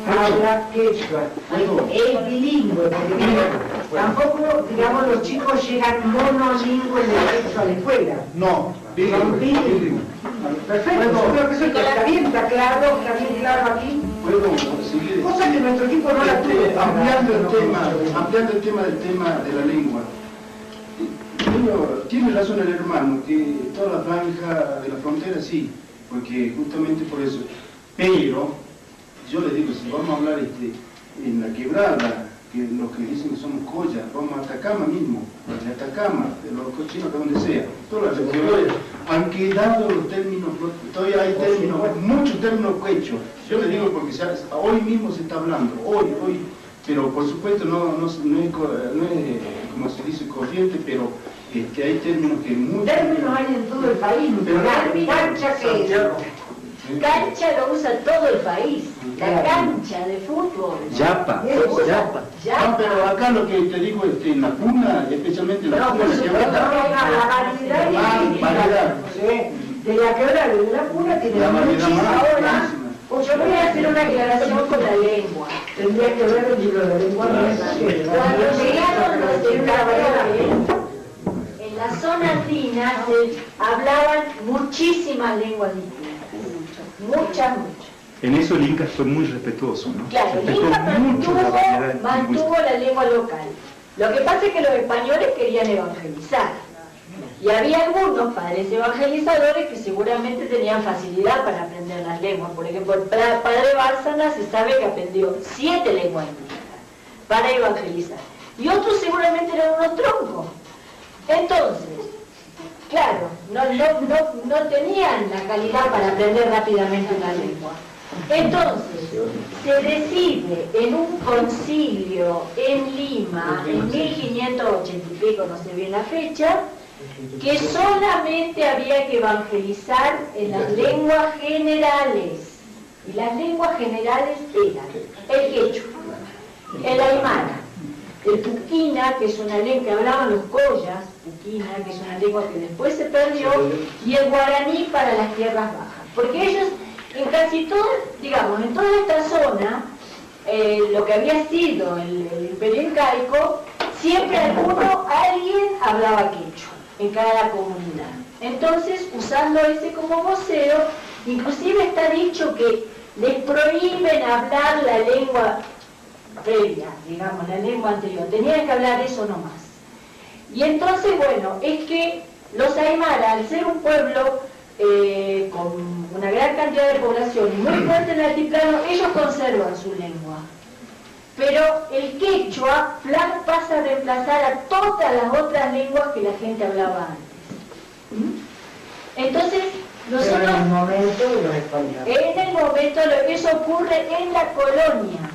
habla quechua, es bilingüe, porque tampoco, digamos, los chicos llegan monolingües de quechua a la escuela. No, bilingüe. Perfecto, yo creo que eso está bien claro aquí. Cosa que nuestro equipo no la tuvo. Ampliando el tema de la lengua. Tiene razón el hermano, que toda la franja de la frontera sí, porque justamente por eso. Pero, yo les digo, si vamos a hablar en la quebrada, que los que dicen que somos collas, vamos a Atacama mismo, de Atacama, de los cochinos, de donde sea, todas las regiones, han quedado los términos, todavía hay términos, muchos términos quechua. Yo les digo porque hoy mismo se está hablando, hoy, pero por supuesto no es como se dice corriente, pero hay términos que muchos... Términos hay en todo el país, cancha que es. Cancha lo usa todo el país, la cancha de fútbol. Yapa. No, pero acá lo que te digo es que en la puna, especialmente en la puna, la variedad de la quebrada y de la puna tiene muchísimas horas. Pues yo voy a hacer una aclaración con la lengua. Tendría que ver el libro de lengua. Cuando llegaron los de en la zona andina se hablaban muchísimas lenguas distintas. Muchas. En eso el Inca fue muy respetuoso, ¿no? Claro, el Inca mantuvo la lengua local. Lo que pasa es que los españoles querían evangelizar. Y había algunos padres evangelizadores que seguramente tenían facilidad para aprender las lenguas. Por ejemplo, el padre Bárcena se sabe que aprendió 7 lenguas indígenas para evangelizar. Y otros seguramente eran unos troncos. Entonces, claro, no tenían la calidad para aprender rápidamente una lengua. Entonces, se decide en un concilio en Lima, en 1580 y pico, no sé bien la fecha, que solamente había que evangelizar en las lenguas generales. Y las lenguas generales eran el quechua, el aymara, el puquina, que es una lengua que hablaban los collas, puquina, que es una lengua que después se perdió, y el guaraní para las tierras bajas. Porque ellos, en casi todo, digamos, en toda esta zona, lo que había sido el imperio incaico, siempre alguien hablaba quechua en cada comunidad. Entonces, usando ese como vocero, inclusive está dicho que les prohíben hablar la lengua previa, digamos, la lengua anterior. Tenían que hablar eso nomás. Y entonces, bueno, es que los aymara, al ser un pueblo con una gran cantidad de población y muy fuerte en el altiplano, ellos conservan su lengua. Pero el quechua pasa a reemplazar a todas las otras lenguas que la gente hablaba antes. Entonces, nosotros... en el momento de los españoles. En el momento, eso ocurre en la colonia.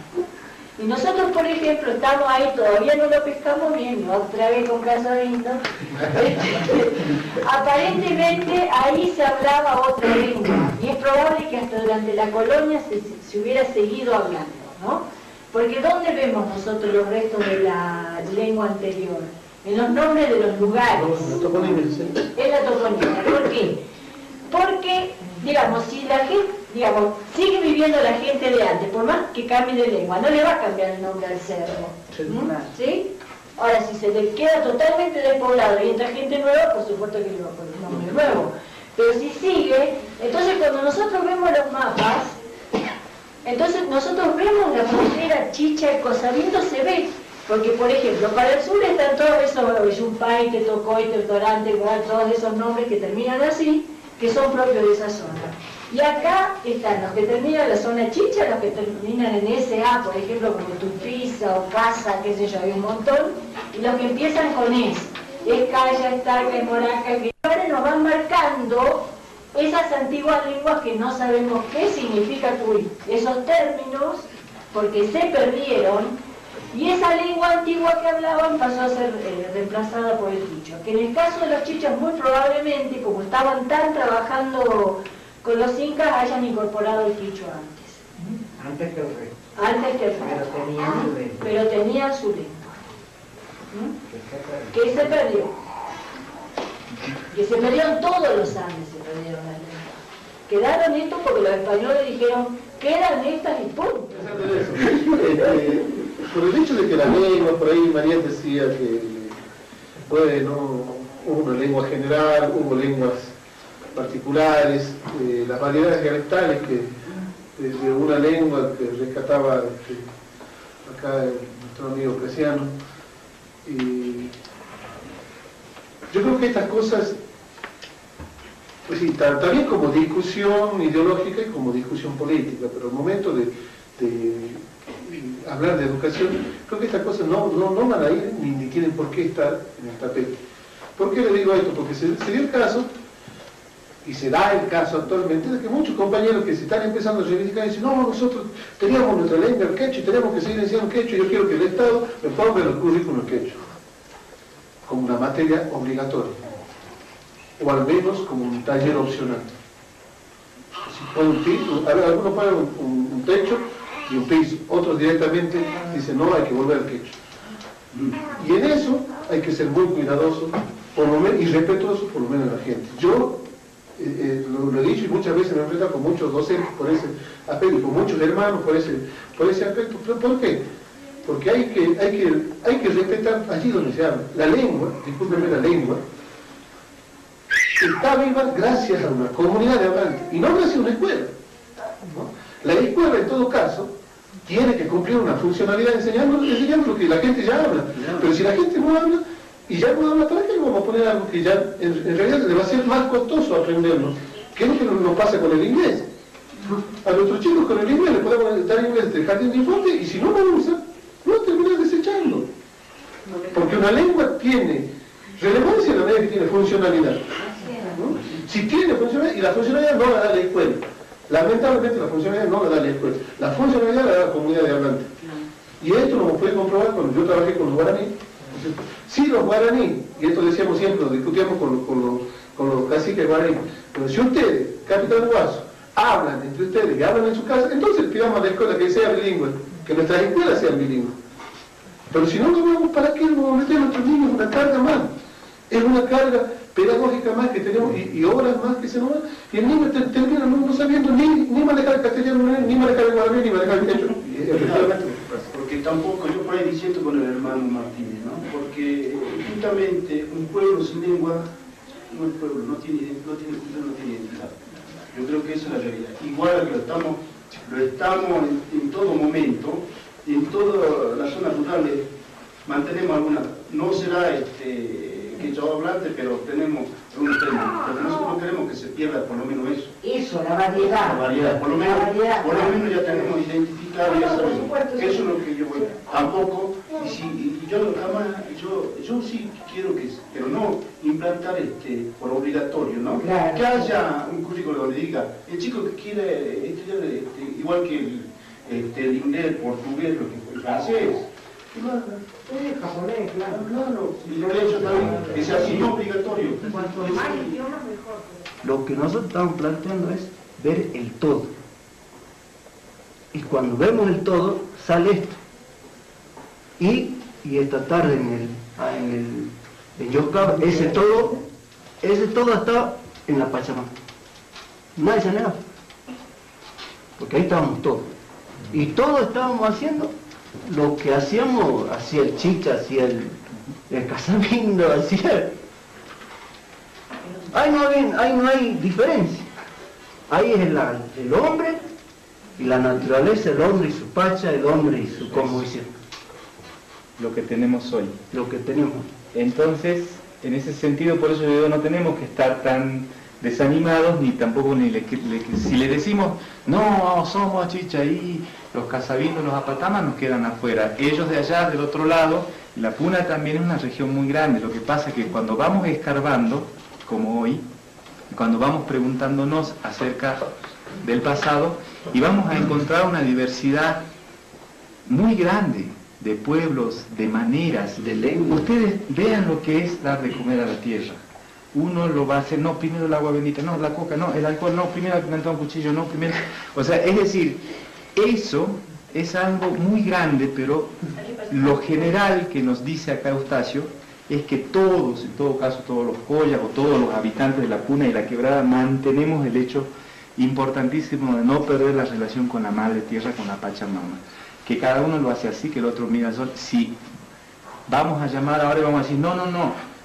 Y nosotros, por ejemplo, estamos ahí, todavía no lo pescamos bien, otra vez con Casabinto. Aparentemente ahí se hablaba otra lengua. Y es probable que hasta durante la colonia se hubiera seguido hablando, ¿no? Porque ¿dónde vemos nosotros los restos de la lengua anterior? En los nombres de los lugares. En la toponimia. ¿Por qué? Porque, digamos, si la gente, digamos, sigue viviendo la gente de antes, por más que cambie de lengua, no le va a cambiar el nombre al cerro. ¿Sí? Ahora, si se le queda totalmente despoblado y entra gente nueva, por supuesto que le va a poner un nombre nuevo. Pero si sigue, entonces cuando nosotros vemos los mapas, entonces nosotros vemos la frontera Chicha y Cosabindo, se ve. Porque, por ejemplo, para el sur están todos esos Yumpay, Tetocoy, Tetorante, todos esos nombres que terminan así, que son propios de esa zona. Y acá están los que terminan en la zona Chicha, los que terminan en SA, por ejemplo, como Tupiza o Casa, qué sé yo, hay un montón, y los que empiezan con Escaya, Estaca, Moraca, que ahora nos van marcando esas antiguas lenguas que no sabemos qué significa Cuy, esos términos, porque se perdieron, y esa lengua antigua que hablaban pasó a ser reemplazada por el quichua. Que en el caso de los chichas, muy probablemente, como estaban tan trabajando con los incas, hayan incorporado el quichua antes. Antes que el resto. Antes que el resto. Pero tenían su lengua. Que se perdió. Que se perdieron todos los Andes, se perdieron las lenguas. Quedaron estos porque los españoles dijeron, quedan estas y punto. Por el hecho de que la lengua, por ahí María decía que, bueno, hubo una lengua general, hubo lenguas particulares, las variedades dialectales que de una lengua que rescataba acá nuestro amigo Preciano. Y yo creo que estas cosas, pues sí, también como discusión ideológica y como discusión política, pero al momento de hablar de educación, creo que estas cosas no van a ir ni tienen por qué estar en el tapete. ¿Por qué le digo esto? Porque se dio el caso, y se da el caso actualmente, de que muchos compañeros que se están empezando a reivindicar dicen, no, nosotros teníamos nuestra lengua, el quechua, y tenemos que seguir enseñando quechua, y yo quiero que el Estado me ponga en los currículos el quechua, como una materia obligatoria, o al menos como un taller opcional. Si algunos ponen un techo y un piso, otros directamente dicen, no, hay que volver al quechua. Y en eso hay que ser muy cuidadoso, por lo menos, y respetuoso por lo menos a la gente. Yo lo he dicho y muchas veces me he enfrentado con muchos docentes por ese aspecto, con muchos hermanos por ese aspecto. ¿Por qué? Porque hay que respetar allí donde se habla. La lengua, discúlpenme, la lengua está viva gracias a una comunidad de hablantes y no gracias a una escuela, ¿no? La escuela, en todo caso, tiene que cumplir una funcionalidad enseñando lo que la gente ya habla. Pero si la gente no habla, y ya no habla, ¿para qué le vamos a poner algo que ya en realidad le va a ser más costoso aprenderlo? ¿Qué es lo que nos pasa con el inglés? A nuestros chicos con el inglés le podemos dar inglés del jardín de infantes y si no lo usan, lo terminan desechando. Porque una lengua tiene relevancia en la medida que tiene funcionalidad, ¿no? Si tiene funcionalidad, y la funcionalidad no la da la escuela. Lamentablemente la funcionalidad no la da la escuela. La funcionalidad la da la comunidad de hablantes. Y esto lo puede comprobar cuando yo trabajé con los guaraníes. cierto? Sí, los guaraní, y esto decíamos siempre, lo discutíamos con los caciques guaraní, pero si ustedes, Capitán Guaso, hablan entre ustedes y hablan en su casa, entonces pidamos a la escuela que sea bilingüe, que nuestras escuelas sean bilingües. Pero si no lo vemos, ¿para qué vamos a meter a nuestros niños una carga más? Es una carga pedagógica más que tenemos y horas más que se nos van, y el niño termina no sabiendo ni manejar el castellano, ni manejar el guaraní, ni manejar el quechua. Porque tampoco, yo por ahí diciendo con el hermano Martínez, ¿no? Porque justamente un pueblo sin lengua no es pueblo, no tiene cultura, no tiene identidad. Yo creo que esa es la realidad. Igual que lo estamos en todo momento, en todas las zonas rurales mantenemos alguna, no será quechua hablante, pero tenemos algunos términos. Pero nosotros queremos que se pierda por lo menos eso. Eso, la variedad. La variedad, por lo menos ya tenemos identificado, ya sabemos. Eso es lo que yo voy. Tampoco, y yo jamás, yo sí quiero que, pero no implantar por obligatorio, ¿no? Claro. Que haya un currículo donde diga, el chico que quiere estudiar igual que el inglés, el portugués, el francés. Es japonés, claro. Y lo he hecho también, que sea así, no obligatorio. Cuanto más idiomas, mejor. Lo que nosotros estamos planteando es ver el todo. Y cuando vemos el todo, sale esto. Y esta tarde en Yoscaba, ese todo está en la Pachamama. Nadie se nega. Porque ahí estábamos todos. Y todos estábamos haciendo lo que hacíamos, hacía el Chicha, hacía el Casabindo, hacía... Ahí no hay diferencia. Ahí es el hombre y la naturaleza, el hombre y su pacha, el hombre y su cosmovisión. Lo que tenemos hoy. Lo que tenemos. Entonces, en ese sentido, por eso yo digo, no tenemos que estar tan desanimados, ni tampoco si le decimos, no, somos Chicha y los Casabindos, los Apatamas nos quedan afuera. Ellos de allá, del otro lado, la Puna también es una región muy grande. Lo que pasa es que cuando vamos escarbando, como hoy, cuando vamos preguntándonos acerca del pasado, y vamos a encontrar una diversidad muy grande de pueblos, de maneras, de lengua. Ustedes vean lo que es dar de comer a la tierra. Uno lo va a hacer, no, primero el agua bendita, no, la coca, no, el alcohol, no, primero alimentar un cuchillo, no, primero... O sea, es decir, eso es algo muy grande, pero lo general que nos dice acá Eustacio es que todos, en todo caso todos los collas o todos los habitantes de la Puna y la Quebrada mantenemos el hecho importantísimo de no perder la relación con la madre tierra, con la Pachamama. Que cada uno lo hace así, que el otro mira al sol. Si vamos a llamar ahora y vamos a decir, no,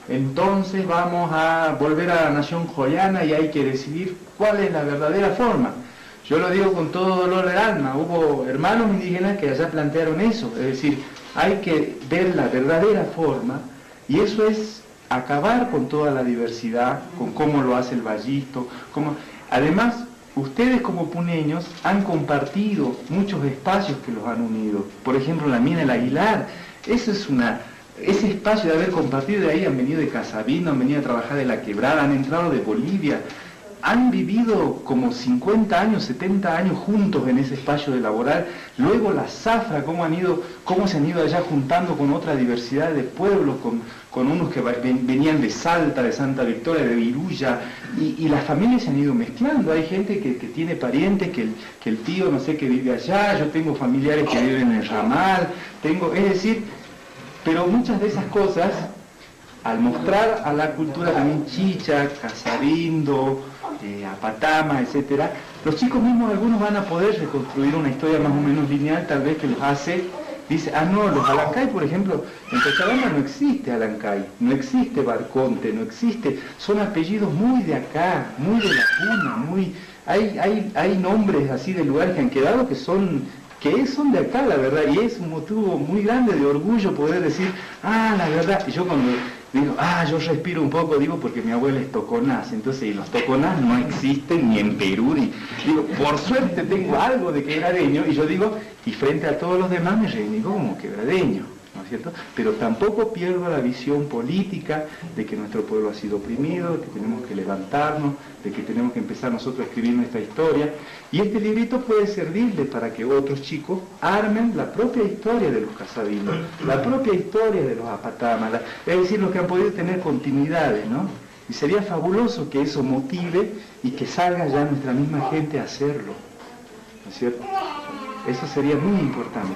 entonces vamos a volver a la nación joyana y hay que decidir cuál es la verdadera forma. Yo lo digo con todo dolor del alma, hubo hermanos indígenas que allá plantearon eso, es decir, hay que ver la verdadera forma, y eso es acabar con toda la diversidad, con cómo lo hace el Vallisto, además, ustedes como puneños han compartido muchos espacios que los han unido, por ejemplo la mina El Aguilar, ese espacio de haber compartido, de ahí han venido de Casabindo, han venido a trabajar de la Quebrada, han entrado de Bolivia, han vivido como 50 años, 70 años juntos en ese espacio de laboral. Luego la zafra, cómo se han ido allá juntando con otra diversidad de pueblos, con unos que venían de Salta, de Santa Victoria, de Virulla, y las familias se han ido mezclando. Hay gente que tiene parientes, que el tío no sé que vive allá, yo tengo familiares que viven en el Ramal, es decir, pero muchas de esas cosas, al mostrar a la cultura también Chicha, Casabindo, Apatama, etcétera, los chicos mismos algunos van a poder reconstruir una historia más o menos lineal, tal vez que los hace, dice, no, los Alancay, por ejemplo, en Cochabamba no existe Alancay, no existe Barconte, no existe, son apellidos muy de acá, muy de la Puna, hay nombres así de lugares que han quedado que son de acá, la verdad, y es un motivo muy grande de orgullo poder decir, la verdad, y yo cuando digo, yo respiro un poco, digo, porque mi abuela es toconás, entonces, y los toconás no existen ni en Perú, digo, por suerte tengo algo de quebradeño, y yo digo, y frente a todos los demás me reivindico como quebradeño. ¿no es cierto? Pero tampoco pierdo la visión política de que nuestro pueblo ha sido oprimido, de que tenemos que levantarnos, de que tenemos que empezar nosotros a escribir nuestra historia. Y este librito puede servirle para que otros chicos armen la propia historia de los casabinos, la propia historia de los apatámalas, es decir, los que han podido tener continuidades, ¿no? Y sería fabuloso que eso motive y que salga ya nuestra misma gente a hacerlo, ¿no es cierto? Eso sería muy importante.